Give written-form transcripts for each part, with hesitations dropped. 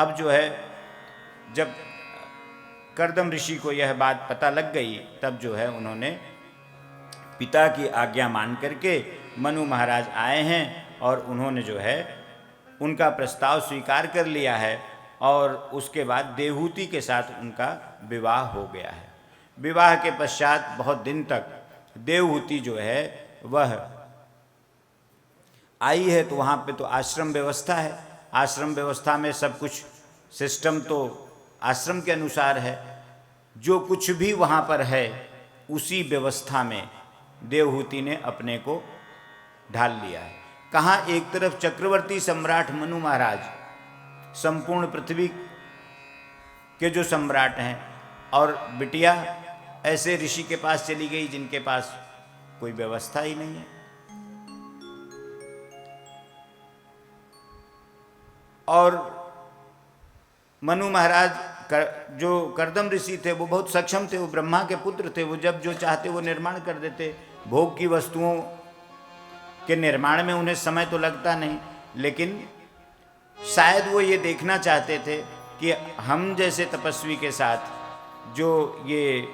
अब जो है जब कर्दम ऋषि को यह बात पता लग गई, तब जो है उन्होंने पिता की आज्ञा मान करके मनु महाराज आए हैं और उन्होंने जो है उनका प्रस्ताव स्वीकार कर लिया है और उसके बाद देवहूति के साथ उनका विवाह हो गया है। विवाह के पश्चात बहुत दिन तक देवहूति जो है वह आई है, तो वहाँ पे तो आश्रम व्यवस्था है। आश्रम व्यवस्था में सब कुछ सिस्टम तो आश्रम के अनुसार है। जो कुछ भी वहाँ पर है उसी व्यवस्था में देवहूति ने अपने को ढाल लिया है। कहाँ एक तरफ चक्रवर्ती सम्राट मनु महाराज संपूर्ण पृथ्वी के जो सम्राट हैं, और बिटिया ऐसे ऋषि के पास चली गई जिनके पास कोई व्यवस्था ही नहीं है। और मनु महाराज जो कर्दम ऋषि थे वो बहुत सक्षम थे, वो ब्रह्मा के पुत्र थे। वो जब जो चाहते वो निर्माण कर देते। भोग की वस्तुओं के निर्माण में उन्हें समय तो लगता नहीं, लेकिन शायद वो ये देखना चाहते थे कि हम जैसे तपस्वी के साथ जो ये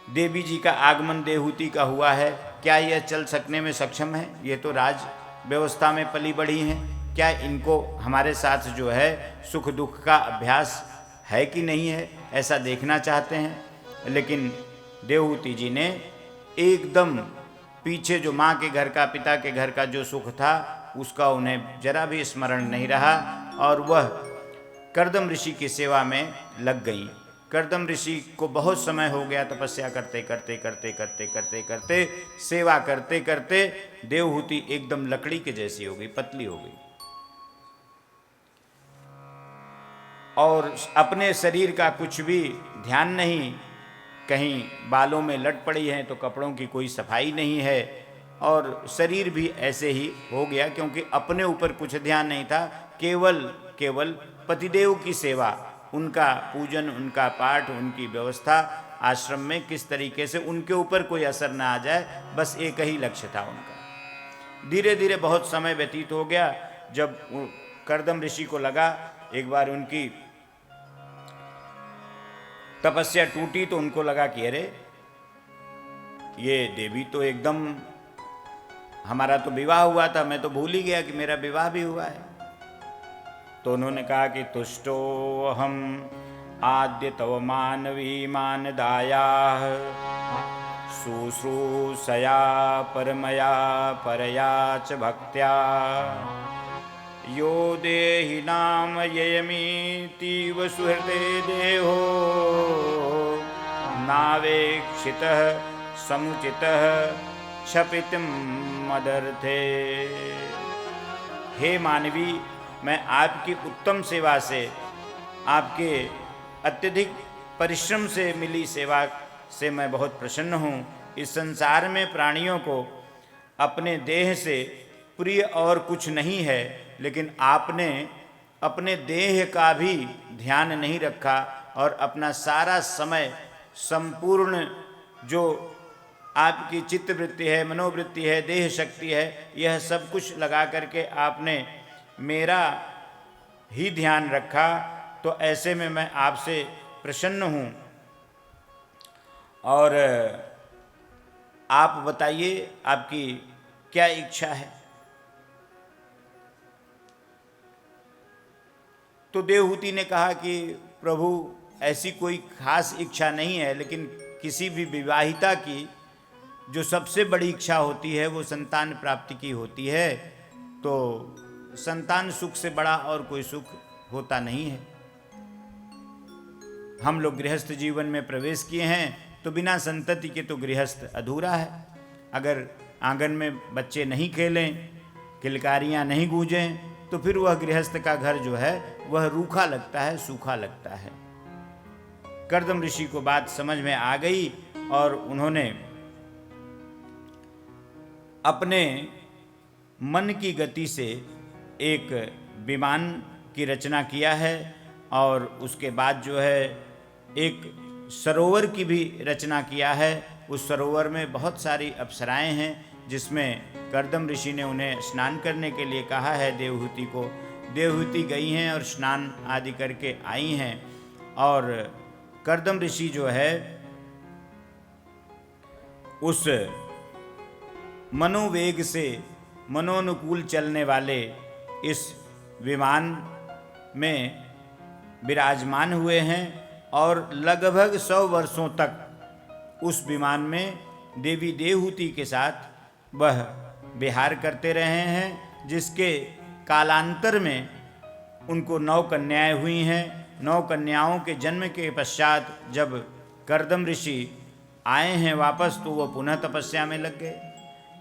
देवी जी का आगमन देवहूति का हुआ है, क्या यह चल सकने में सक्षम है? ये तो राज व्यवस्था में पली बढ़ी हैं, क्या इनको हमारे साथ जो है सुख दुख का अभ्यास है कि नहीं है, ऐसा देखना चाहते हैं। लेकिन देवहूति जी ने एकदम पीछे जो माँ के घर का, पिता के घर का जो सुख था उसका उन्हें जरा भी स्मरण नहीं रहा और वह कर्दम ऋषि की सेवा में लग गई। कर्दम ऋषि को बहुत समय हो गया तपस्या करते करते करते करते करते करते सेवा करते करते देवहूति एकदम लकड़ी के जैसी हो गई, पतली हो गई और अपने शरीर का कुछ भी ध्यान नहीं। कहीं बालों में लट पड़ी हैं तो कपड़ों की कोई सफाई नहीं है और शरीर भी ऐसे ही हो गया, क्योंकि अपने ऊपर कुछ ध्यान नहीं था। केवल पतिदेव की सेवा, उनका पूजन, उनका पाठ, उनकी व्यवस्था आश्रम में किस तरीके से उनके ऊपर कोई असर ना आ जाए, बस एक ही लक्ष्य था उनका। धीरे धीरे बहुत समय व्यतीत हो गया। जब कर्दम ऋषि को लगा एक बार उनकी तपस्या टूटी तो उनको लगा कि अरे ये देवी तो एकदम, हमारा तो विवाह हुआ था, मैं तो भूल ही गया कि मेरा विवाह भी हुआ है। तो उन्होंने कहा कि तुष्टो हम आद्य तव मानवी मानदाया शुश्रूषया परमया परया च भक्त्या यो देहि नाम ययमीतीव सुहृदे देहो नावेक्षितः समुचितः क्षपितुं मदर्थे। हे मानवी, मैं आपकी उत्तम सेवा से, आपके अत्यधिक परिश्रम से मिली सेवा से मैं बहुत प्रसन्न हूँ। इस संसार में प्राणियों को अपने देह से प्रिय और कुछ नहीं है, लेकिन आपने अपने देह का भी ध्यान नहीं रखा और अपना सारा समय संपूर्ण जो आपकी चित्तवृत्ति है, मनोवृत्ति है, देह शक्ति है, यह सब कुछ लगा करके आपने मेरा ही ध्यान रखा। तो ऐसे में मैं आपसे प्रसन्न हूँ और आप बताइए आपकी क्या इच्छा है। तो देवहूति ने कहा कि प्रभु ऐसी कोई खास इच्छा नहीं है, लेकिन किसी भी विवाहिता की जो सबसे बड़ी इच्छा होती है वो संतान प्राप्ति की होती है। तो संतान सुख से बड़ा और कोई सुख होता नहीं है। हम लोग गृहस्थ जीवन में प्रवेश किए हैं तो बिना संतति के तो गृहस्थ अधूरा है। अगर आंगन में बच्चे नहीं खेलें, किलकारियाँ नहीं गूंजें, तो फिर वह गृहस्थ का घर जो है वह रूखा लगता है, सूखा लगता है। कर्दम ऋषि को बात समझ में आ गई और उन्होंने अपने मन की गति से एक विमान की रचना किया है और उसके बाद जो है एक सरोवर की भी रचना किया है। उस सरोवर में बहुत सारी अप्सराएं हैं जिसमें कर्दम ऋषि ने उन्हें स्नान करने के लिए कहा है देवहूति को। देवहूति गई हैं और स्नान आदि करके आई हैं। और कर्दम ऋषि जो है उस मनोवेग से मनोनुकूल चलने वाले इस विमान में विराजमान हुए हैं और लगभग 100 वर्षों तक उस विमान में देवी देवहूति के साथ वह विहार करते रहे हैं, जिसके कालांतर में उनको 9 कन्याएं हुई हैं। 9 कन्याओं के जन्म के पश्चात जब कर्दम ऋषि आए हैं वापस, तो वह पुनः तपस्या में लग गए,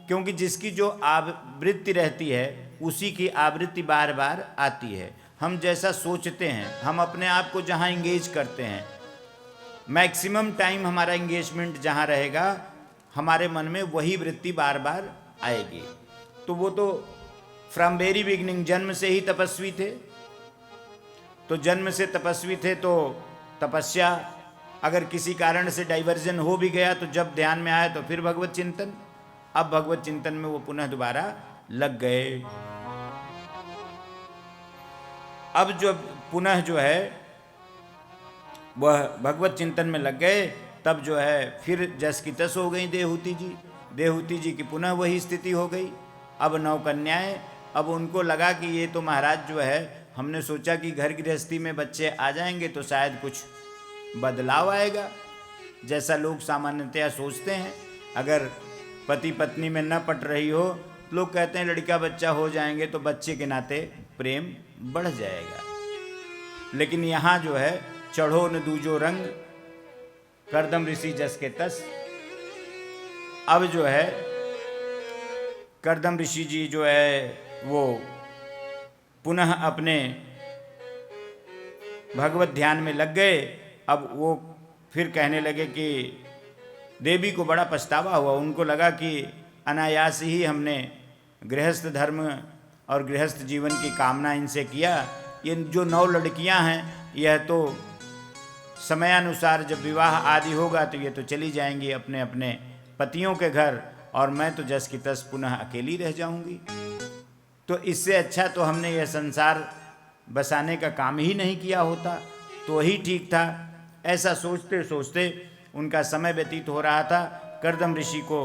क्योंकि जिसकी जो आवृत्ति रहती है उसी की आवृत्ति बार बार आती है। हम जैसा सोचते हैं, हम अपने आप को जहाँ इंगेज करते हैं, मैक्सिमम टाइम हमारा इंगेजमेंट जहाँ रहेगा, हमारे मन में वही वृत्ति बार बार आएगी। तो वो तो फ्रॉम वेरी बिगिनिंग जन्म से ही तपस्वी थे, तो जन्म से तपस्वी थे, तो तपस्या अगर किसी कारण से डाइवर्जन हो भी गया तो जब ध्यान में आया तो फिर भगवत चिंतन। अब भगवत चिंतन में वो पुनः दोबारा लग गए। अब जो पुनः जो है वह भगवत चिंतन में लग गए, तब जो है फिर जस की तस हो गई देवहूति जी। देवहूति जी की पुनः वही स्थिति हो गई। अब 9 कन्याएं, अब उनको लगा कि ये तो महाराज जो है, हमने सोचा कि घर गृहस्थी में बच्चे आ जाएंगे तो शायद कुछ बदलाव आएगा, जैसा लोग सामान्यतया सोचते हैं। अगर पति पत्नी में न पट रही हो, लोग कहते हैं लड़का बच्चा हो जाएंगे तो बच्चे के नाते प्रेम बढ़ जाएगा। लेकिन यहाँ जो है चढ़ो न दूजो रंग, कर्दम ऋषि जस के तस। अब जो है कर्दम ऋषि जी जो है वो पुनः अपने भगवत ध्यान में लग गए। अब वो फिर कहने लगे कि देवी को बड़ा पछतावा हुआ। उनको लगा कि अनायास ही हमने गृहस्थ धर्म और गृहस्थ जीवन की कामना इनसे किया। ये जो 9 लड़कियां हैं, यह तो समयानुसार जब विवाह आदि होगा तो ये तो चली जाएंगी अपने अपने पतियों के घर, और मैं तो जस की तस पुनः अकेली रह जाऊंगी। तो इससे अच्छा तो हमने यह संसार बसाने का काम ही नहीं किया होता तो ही ठीक था। ऐसा सोचते सोचते उनका समय व्यतीत हो रहा था। कर्दम ऋषि को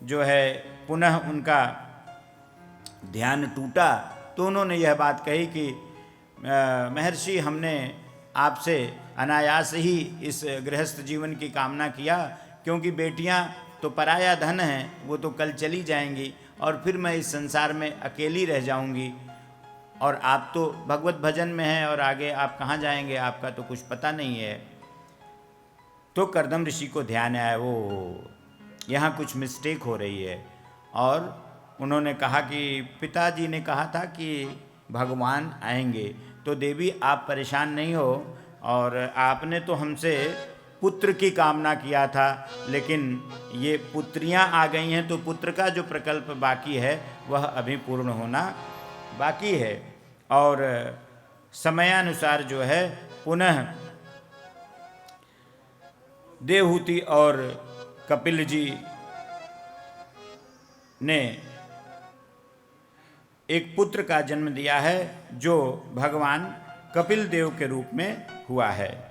जो है पुनः उनका ध्यान टूटा, तो उन्होंने यह बात कही कि महर्षि, हमने आपसे अनायास ही इस गृहस्थ जीवन की कामना किया, क्योंकि बेटियां तो पराया धन हैं, वो तो कल चली जाएंगी और फिर मैं इस संसार में अकेली रह जाऊंगी, और आप तो भगवत भजन में हैं और आगे आप कहाँ जाएंगे, आपका तो कुछ पता नहीं है। तो कर्दम ऋषि को ध्यान आया, वो यहाँ कुछ मिस्टेक हो रही है, और उन्होंने कहा कि पिताजी ने कहा था कि भगवान आएंगे, तो देवी आप परेशान नहीं हो, और आपने तो हमसे पुत्र की कामना किया था, लेकिन ये पुत्रियां आ गई हैं, तो पुत्र का जो प्रकल्प बाकी है वह अभी पूर्ण होना बाकी है। और समयानुसार जो है पुनः देवहूति और कपिल जी ने एक पुत्र का जन्म दिया है, जो भगवान कपिल देव के रूप में हुआ है।